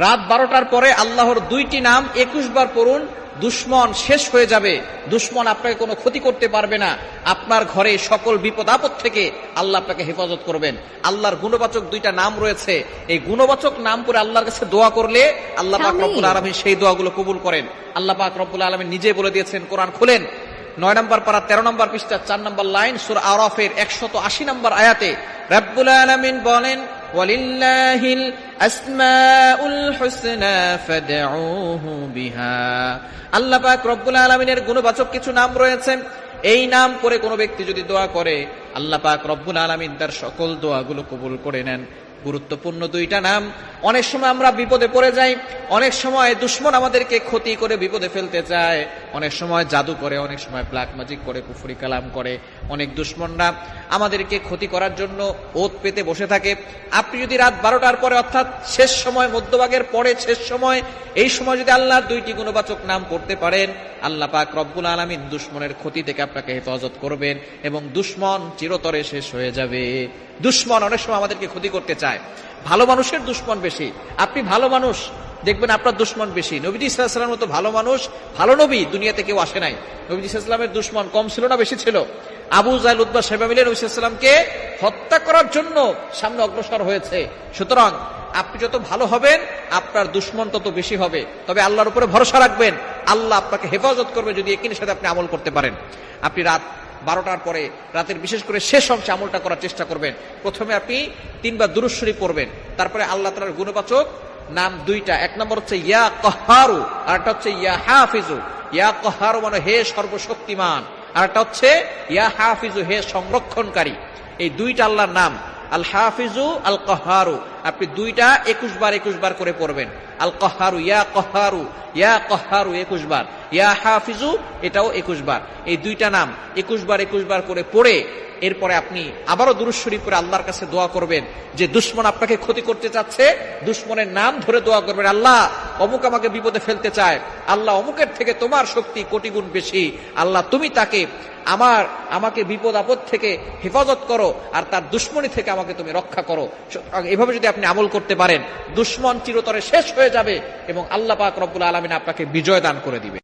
রাত 12টার পরে আল্লাহর 2টি নাম 21 বার পড়ুন, দুশমন শেষ হয়ে যাবে। দুশমন আপনাকে কোনো ক্ষতি করতে পারবে না। আপনার ঘরে সকল বিপদ আপদ থেকে আল্লাহ আপনাকে হেফাজত করবেন। আল্লাহর গুণবাচক 2টা নাম রয়েছে। এই গুণবাচক নাম পড়ে আল্লাহর কাছে দোয়া করলে আল্লাহ পাক রব্বুল আলামিন সেই দোয়াগুলো কবুল করেন। আল্লাহ পাক রব্বুল আলামিন নিজে বলে দিয়েছেন, কোরআন খুলেন 9 নম্বর পারা 13 নম্বর পৃষ্ঠা 4 নম্বর লাইন, সূরা আরাফের 180 নম্বর আয়াতে রব্বুল আলামিন বলেন, ওয়ালিল্লাহিল আসমাউল হুসনা ফাদউহু বিহা। আল্লাহ পাক রব্বুল আলামিনের গুণবাচক কিছু নাম রয়েছে। এই নাম করে কোনো ব্যক্তি যদি দোয়া করে, আল্লাহ পাক রব্বুল আলামিন তার সকল দোয়াগুলো কবুল করে নেন। গুরুত্বপূর্ণ 2টা নাম। অনেক সময় আমরা বিপদে পড়ে যাই, অনেক সময় দুশমন আমাদেরকে ক্ষতি করে বিপদে ফেলতে চায়, অনেক সময় জাদু করে, অনেক সময় ব্ল্যাক ম্যাজিক করে, কুফরি কালাম করে। অনেক দুশমনরা আমাদেরকে ক্ষতি করার জন্য ওত পেতে বসে থাকে। আপনি যদি রাত 12টার পরে, অর্থাৎ শেষ সময়, মধ্যভাগের পরে শেষ সময়, এই সময় যদি আল্লাহর 2টি গুণবাচক নাম পড়তে পারেন, আল্লাহ পাক রব্বুল আলামিন দুশমনের ক্ষতি থেকে আপনাকে হেফাজত করবেন এবং দুশমন চিরতরে শেষ হয়ে যাবে। দুশমন অনেক সময় আমাদেরকে ক্ষতি করতে চায়। ভালো মানুষের দুশমন বেশি। আপনি ভালো মানুষ, দেখবেন আপনার দুশমন বেশি। নবীজি সাল্লাল্লাহু আলাইহি ওয়াসাল্লামের মতো ভালো মানুষ, ভালো নবী দুনিয়াতে কেউ আসে নাই। নবীজি সাল্লাল্লাহু আলাইহি ওয়াসাল্লামের দুশমন কম ছিল না, বেশি ছিল? আবু জাহল, উতবা, শাইবা মিলে নবী সাল্লাল্লাহু আলাইহি ওয়াসাল্লামকে হত্যা করার জন্য সামনে অগ্রসর হয়েছে। সুতরাং আপনি যত ভালো হবেন, আপনার দুশমন তত বেশি হবে। তবে আল্লাহর উপরে ভরসা রাখবেন, আল্লাহ আপনাকে হেফাজত করবে যদি একিনের সাথে আপনি আমল করতে পারেন। আপনি রাত 12টার পরে, রাতের বিশেষ করে শেষ অংশে আমলটা করার চেষ্টা করবেন। প্রথমে আপনি 3 বার দুরূদ শরীফ পড়বেন, তারপরে আল্লাহ তাআলার গুণবাচক নাম 2টা। এক নম্বর হচ্ছে ইয়া কাহ্হারু, আর একটা হচ্ছে ইয়া হাফিজু। ইয়া কাহ্হারু মানে হে সর্বশক্তিমান, আর একটা হচ্ছে ইয়া হাফিজু, হে সংরক্ষণকারী। এই 2টা আল্লাহর নাম, আল হাফিজু, আল কাহ্হারু। আপনি 2টা 21 বার করে পড়বেন। আল কাহ্হারু, ইয়া কাহ্হারু, ইয়া কাহ্হারু 21 বার, ইয়া হাফিজু এটাও 21 বার। এই 2টা নাম 21 বার করে পড়ে এরপরে আপনি আবারও দুরূদ শরীফ করে আল্লাহর কাছে দোয়া করবেন। যে দুশমন আপনাকে ক্ষতি করতে চাচ্ছে, দুশমনের নাম ধরে দোয়া করবেন, আল্লাহ অমুক আমাকে বিপদে ফেলতে চায়, আল্লাহ অমুকের থেকে তোমার শক্তি কোটি গুণ বেশি, আল্লাহ তুমি তাকে আমাকে বিপদ আপদ থেকে হেফাজত করো, আর তার দুশমনি থেকে আমাকে তুমি রক্ষা করো। এভাবে যদি আপনি আমল করতে পারেন, দুশমন চিরতরে শেষ হয়ে যাবে এবং আল্লাহ পাক রব্বুল আলামিন আপনাকে বিজয় দান করে দিবে।